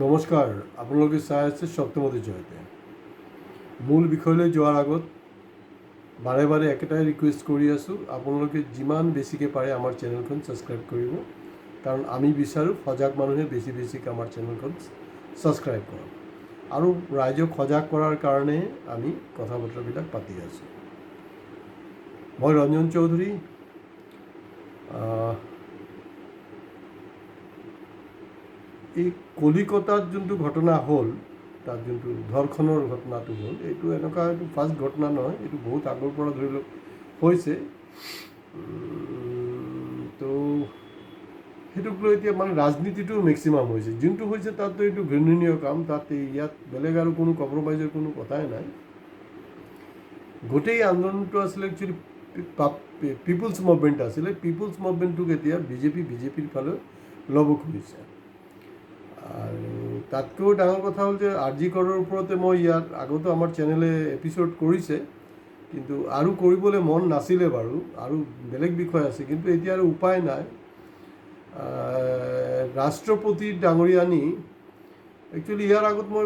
নমস্কাৰ, আপোনালোকে চাই আছে সত্যমতী জয়তে। মূল বিষয়লৈ যোৱাৰ আগত বাৰে বাৰে একেটাই ৰিকুৱেষ্ট কৰি আছোঁ, আপোনালোকে যিমান বেছিকৈ পাৰে আমাৰ চেনেলখন ছাবস্ক্ৰাইব কৰিব, কাৰণ আমি বিচাৰোঁ সজাগ মানুহে বেছিকৈ আমাৰ চেনেলখন ছাবস্ক্ৰাইব কৰক। আৰু ৰাইজক সজাগ কৰাৰ কাৰণে আমি কথা বতৰাবিলাক পাতি আছোঁ। মই ৰঞ্জন চৌধুৰী। এই কলিকতাত যোনটো ঘটনা হ'ল, তাত যোনটো ধৰ্ষণৰ ঘটনাটো হ'ল, এইটো এনেকুৱা এইটো ফাৰ্ষ্ট ঘটনা নহয়, এইটো বহুত আগৰ পৰা ধৰি লওক হৈছে। তো সেইটোক লৈ এতিয়া মানে ৰাজনীতিটো মেক্সিমাম হৈছে, যোনটো হৈছে তাততো এইটো ঘৃণনীয় কাম। তাত ইয়াত বেলেগ আৰু কোনো কম্প্ৰমাইজৰ কোনো কথাই নাই। গোটেই আন্দোলনটো আছিলে একচুৱেলি পিপুলছ মুভমেণ্ট আছিলে। পিপুলছ মুভমেণ্টটোক এতিয়া বিজেপিৰ ফালে ল'ব খুজিছে। আৰু তাতকৈও ডাঙৰ কথা হ'ল যে আৰ.জি. কৰৰ ওপৰতে মই ইয়াত আগতো আমাৰ চেনেলে এপিছ'ড কৰিছে, কিন্তু আৰু কৰিবলৈ মন নাছিলে বাৰু, আৰু বেলেগ বিষয় আছে, কিন্তু এতিয়া আৰু উপায় নাই। ৰাষ্ট্ৰপতি ডাঙৰীয়ানী, একচুৱেলি ইয়াৰ আগত মই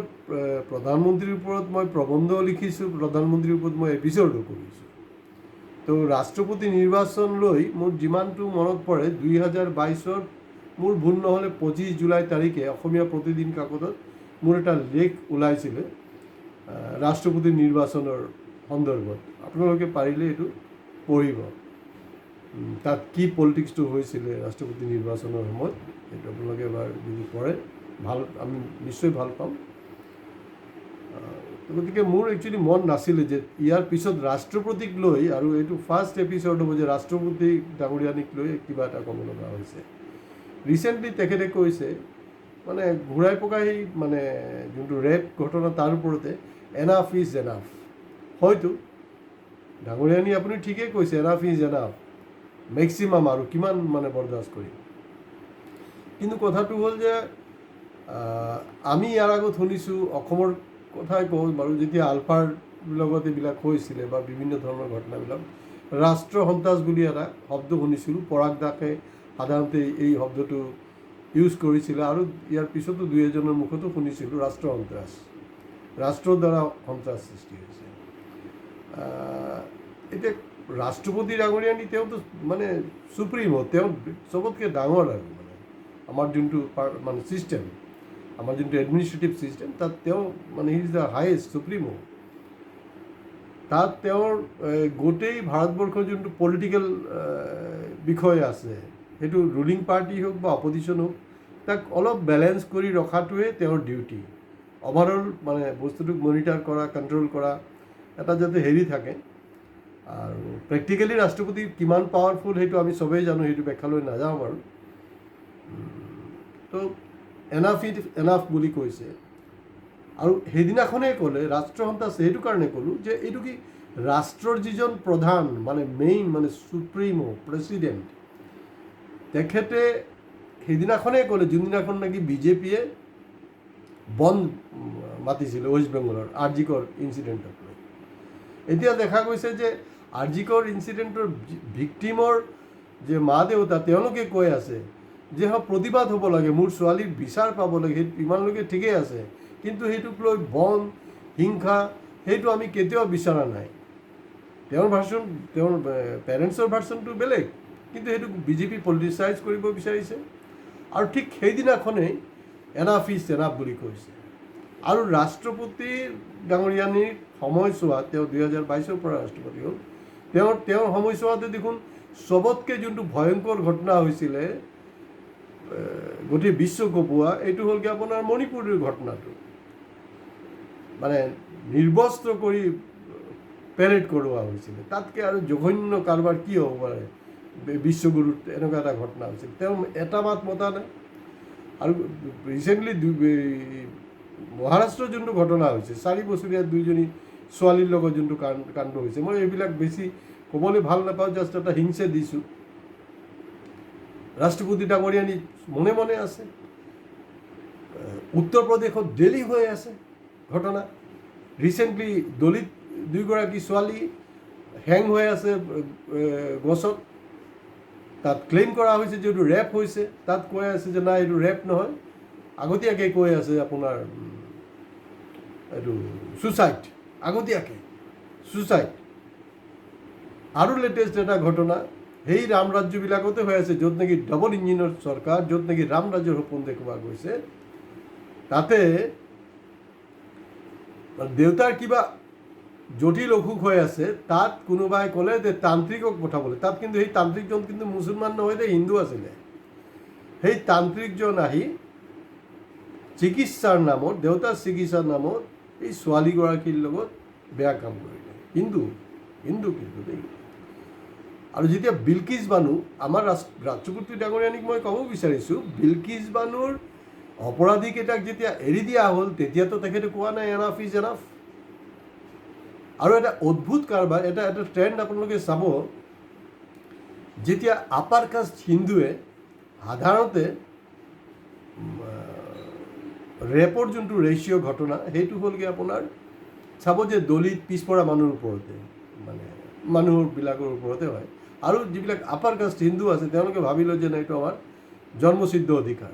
প্ৰধানমন্ত্ৰীৰ ওপৰত মই প্ৰবন্ধ লিখিছোঁ, প্ৰধানমন্ত্ৰীৰ ওপৰত মই এপিছ'ডো কৰিছোঁ। তো ৰাষ্ট্ৰপতি নিৰ্বাচন লৈ মোৰ যিমানটো মনত পৰে, 2022 মোৰ ভুল নহ'লে 25 জুলাই তাৰিখে অসমীয়া প্ৰতিদিন কাকতত মোৰ এটা লেখ ওলাইছিলে ৰাষ্ট্ৰপতি নিৰ্বাচনৰ সন্দৰ্ভত। আপোনালোকে পাৰিলে এইটো পঢ়িব, তাত কি পলিটিক্সটো হৈছিলে ৰাষ্ট্ৰপতি নিৰ্বাচনৰ সময়ত, সেইটো আপোনালোকে এবাৰ যদি পঢ়ে আমি নিশ্চয় ভাল পাম। গতিকে মোৰ একচুৱেলি মন নাছিলে যে ইয়াৰ পিছত ৰাষ্ট্ৰপতিক লৈ, আৰু এইটো ফাৰ্ষ্ট এপিছ'ড হ'ব যে ৰাষ্ট্ৰপতি ডাঙৰীয়ানীক লৈ কিবা এটা ক'ব লগা হৈছে। ৰিচেণ্টলি তেখেতে কৈছে, মানে ঘূৰাই পকাই মানে যোনটো ৰেপ ঘটনা তাৰ ওপৰতে, এনাফ ইজ এনাফ। হয়তো ডাঙৰীয়ানী আপুনি ঠিকেই কৈছে, এনাফ ইজ এনাফ, মেক্সিমাম আৰু কিমান মানে বৰদাস্ত কৰিম। কিন্তু কথাটো হ'ল যে আমি ইয়াৰ আগত শুনিছোঁ, অসমৰ কথাই কওঁ বাৰু, যেতিয়া আলফাৰ লগত এইবিলাক হৈছিলে বা বিভিন্ন ধৰণৰ ঘটনাবিলাক, ৰাষ্ট্ৰ সন্ত্ৰাস বুলি এটা শব্দ শুনিছিলোঁ। পৰাগ দাসে সাধাৰণতে এই শব্দটো ইউজ কৰিছিলে, আৰু ইয়াৰ পিছতো দুই এজনৰ মুখতো শুনিছিলোঁ ৰাষ্ট্ৰ সন্ত্ৰাস, ৰাষ্ট্ৰৰ দ্বাৰা সন্ত্ৰাস সৃষ্টি হৈছে। এতিয়া ৰাষ্ট্ৰপতি ডাঙৰীয়ানী তেওঁতো মানে চুপ্ৰিমো, তেওঁ চবতকৈ ডাঙৰ আৰু মানে আমাৰ যোনটো মানে ছিষ্টেম, আমাৰ যোনটো এডমিনিষ্ট্ৰেটিভ ছিষ্টেম, তাত তেওঁ মানে he is the highest supremo. তাত তেওঁৰ গোটেই ভাৰতবৰ্ষৰ যোনটো পলিটিকেল বিষয় আছে, সেইটো ৰুলিং পাৰ্টি হওক বা অপজিশ্যন হওক, তাক অলপ বেলেঞ্চ কৰি ৰখাটোৱে তেওঁৰ ডিউটি। অভাৰঅল মানে বস্তুটোক মনিটাৰ কৰা, কণ্ট্ৰল কৰা, এটা যাতে হেৰি থাকে। আৰু প্ৰেক্টিকেলি ৰাষ্ট্ৰপতি কিমান পাৱাৰফুল সেইটো আমি চবেই জানো, সেইটো ব্যাখ্যালৈ নাযাওঁ বাৰু। তো এনাফ ইজ এনাফ বুলি কৈছে, আৰু সেইদিনাখনেই ক'লে ৰাষ্ট্ৰ সন্ত্ৰাস। সেইটো কাৰণে ক'লোঁ যে এইটো কি ৰাষ্ট্ৰৰ যিজন প্ৰধান মানে মেইন মানে চুপ্ৰিমো প্ৰেচিডেণ্ট, তেখেতে সেইদিনাখনেই ক'লে, যোনদিনাখন নেকি বিজেপিয়ে বন্ধ মাতিছিলে ৱেষ্ট বেংগলৰ আৰ.জি. কৰ ইনচিডেণ্টক লৈ। এতিয়া দেখা গৈছে যে আৰ.জি. কৰ ইনচিডেণ্টৰ ভিক্টিমৰ যে মা দেউতা, তেওঁলোকে কৈ আছে যে প্ৰতিবাদ হ'ব লাগে, মোৰ ছোৱালীৰ বিচাৰ পাব লাগে, সেইটো ইমানলৈকে ঠিকেই আছে, কিন্তু সেইটোক লৈ বন্ধ হিংসা সেইটো আমি কেতিয়াও বিচৰা নাই। তেওঁৰ ভাৰ্চন, তেওঁৰ পেৰেণ্টছৰ ভাৰ্চনটো বেলেগ, কিন্তু সেইটো বিজেপি পলিটিচাইজ কৰিব বিচাৰিছে। আৰু ঠিক সেইদিনাখনেই এনাফ ইজ এনাফ বুলি কৈছে। আৰু ৰাষ্ট্ৰপতি ডাঙৰীয়ানীৰ সময়ছোৱাত, তেওঁ 2022 পৰা ৰাষ্ট্ৰপতি হ'ল, তেওঁৰ সময়ছোৱাতে দেখোন চবতকৈ যোনটো ভয়ংকৰ ঘটনা হৈছিলে গোটেই বিশ্ব কঁপোৱা, এইটো হ'ল কি আপোনাৰ মণিপুৰৰ ঘটনাটো, মানে নিৰ্বস্ত্ৰ কৰি পেৰেড কৰোৱা হৈছিলে। তাতকৈ আৰু জঘন্য কাৰোবাৰ কি হ'ব পাৰে, বিশ্বগুৰুত এনেকুৱা এটা ঘটনা হৈছিল, তেওঁ এটা মাত মতা নাই। আৰু ৰিচেণ্টলি মহাৰাষ্ট্ৰৰ যোনটো ঘটনা হৈছে, 4 বছৰীয়া দুইজনী ছোৱালীৰ লগত যোনটো কাণ্ড হৈছে, মই এইবিলাক বেছি ক'বলৈ ভাল নাপাওঁ, জাষ্ট এটা হিংসে দিছোঁ। ৰাষ্ট্ৰপতি ডাঙৰীয়ানী মনে মনে আছে। উত্তৰ প্ৰদেশত ডেলি হৈ আছে ঘটনা। ৰিচেণ্টলি দলিত 2গৰাকী ছোৱালী হেং হৈ আছে গছত, তাত ক্লেইম কৰা হৈছে যে এইটো ৰেপ হৈছে, তাত কৈ আছে যে নাই এইটো ৰেপ নহয়, আগতীয়াকৈ কৈ আছে আপোনাৰ এইটো ছুচাইড, আগতীয়াকৈ ছুচাইড। আৰু লেটেষ্ট এটা ঘটনা সেই ৰাম ৰাজ্যবিলাকতে হৈ আছে, য'ত নেকি ডাবল ইঞ্জিনৰ চৰকাৰ, য'ত নেকি ৰাম ৰাজ্যৰ সপোন দেখুওৱা গৈছে, তাতে দেউতাৰ কিবা জটিল অসুখ হৈ আছে, তাত কোনোবাই ক'লে যে তান্ত্ৰিকক পঠাবলৈ। তাত কিন্তু সেই তান্ত্ৰিকজন কিন্তু মুছলমান নহয়, হিন্দু আছিলে। সেই তান্ত্ৰিকজন আহি চিকিৎসাৰ নামত, দেউতাৰ চিকিৎসাৰ নামত এই ছোৱালীগৰাকীৰ লগত বেয়া কাম কৰিলে। হিন্দু কিন্তু দেই। আৰু যেতিয়া বিলকিছ বানু, আমাৰ ৰাষ্ট্ৰপতি ডাঙৰীয়ানীক মই ক'ব বিচাৰিছোঁ, বিলকিছ বানুৰ অপৰাধীকেইটাক যেতিয়া এৰি দিয়া হ'ল, তেতিয়াতো তেখেতে কোৱা নাই এনাফ ইজ এনাফ। আৰু এটা অদ্ভুত কাৰবাৰ, এটা ট্ৰেণ্ড আপোনালোকে চাব, যেতিয়া আপাৰ কাষ্ট হিন্দুৱে সাধাৰণতে ৰেপৰ যোনটো ৰেচিঅ' ঘটনা, সেইটো হ'লগৈ আপোনাৰ চাব যে দলিত পিছপৰা মানুহৰ ওপৰতে, মানে মানুহবিলাকৰ ওপৰতে হয়। আৰু যিবিলাক আপাৰ কাষ্ট হিন্দু আছে, তেওঁলোকে ভাবি লয় যে এইটো আমাৰ জন্মসিদ্ধ অধিকাৰ।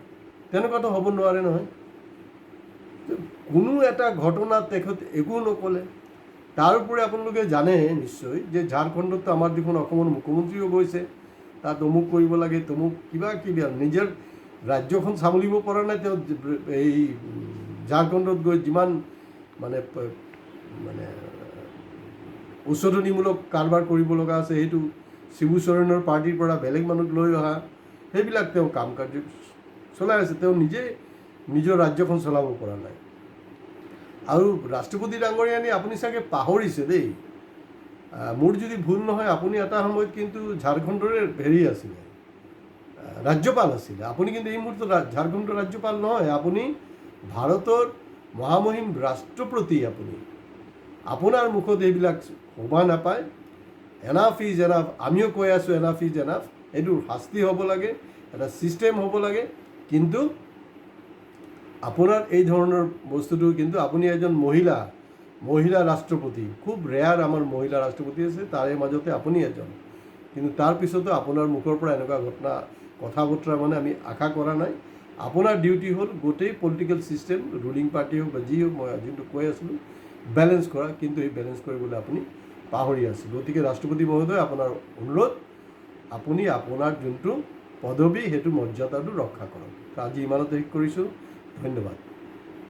তেনেকুৱাতো হ'ব নোৱাৰে নহয়। কোনো এটা ঘটনাত তেখেতে একো নক'লে। তাৰোপৰি আপোনালোকে জানে নিশ্চয় যে ঝাৰখণ্ডতো আমাৰ দেখোন অসমৰ মুখ্যমন্ত্ৰীও গৈছে, তাত অমুক কৰিব লাগে, তমুক কিবা কিবি, নিজৰ ৰাজ্যখন চম্ভালিব পৰা নাই তেওঁ। এই ঝাৰখণ্ডত গৈ যিমান মানে উচতনিমূলক কাৰবাৰ কৰিব লগা আছে, সেইটো শিবু চৰেণৰ পাৰ্টিৰ পৰা বেলেগ মানুহক লৈ অহা, সেইবিলাক তেওঁ কাম কাৰ্য চলাই আছে। তেওঁ নিজে নিজৰ ৰাজ্যখন চলাব পৰা নাই। আৰু ৰাষ্ট্ৰপতি ডাঙৰীয়ানী, আপুনি চাগে পাহৰিছে দেই, মোৰ যদি ভুল নহয়, আপুনি এটা সময়ত কিন্তু ঝাৰখণ্ডৰে আছিলে, ৰাজ্যপাল আছিলে। আপুনি কিন্তু এই মুহূৰ্তত ঝাৰখণ্ডৰ ৰাজ্যপাল নহয়, আপুনি ভাৰতৰ মহামহিম ৰাষ্ট্ৰপতি। আপোনাৰ মুখত এইবিলাক শোভা নাপায়। এনাফ ইজ এনাফ, আমিও কৈ আছোঁ এনাফ ইজ এনাফ। এইটোৰ শাস্তি হ'ব লাগে, এটা ছিষ্টেম হ'ব লাগে। কিন্তু আপোনাৰ এই ধৰণৰ বস্তুটো, কিন্তু আপুনি এজন মহিলা ৰাষ্ট্ৰপতি, খুব ৰেয়াৰ আমাৰ মহিলা ৰাষ্ট্ৰপতি আছে, তাৰে মাজতে আপুনি এজন। কিন্তু তাৰপিছতো আপোনাৰ মুখৰ পৰা এনেকুৱা কথা বতৰা মানে আমি আশা কৰা নাই। আপোনাৰ ডিউটি হ'ল গোটেই পলিটিকেল ছিষ্টেম, ৰুলিং পাৰ্টি হওক বা যি হওক, মই যোনটো কৈ আছিলোঁ, বেলেঞ্চ কৰা। কিন্তু এই বেলেঞ্চ কৰিবলৈ আপুনি পাহৰি আছে। গতিকে ৰাষ্ট্ৰপতি মহোদয়, আপোনাৰ অনুৰোধ, আপুনি আপোনাৰ যোনটো পদবী, সেইটো মৰ্যাদাটো ৰক্ষা কৰক। আজি ইমানতে শেষ কৰিছোঁ। ধন্যবাদ।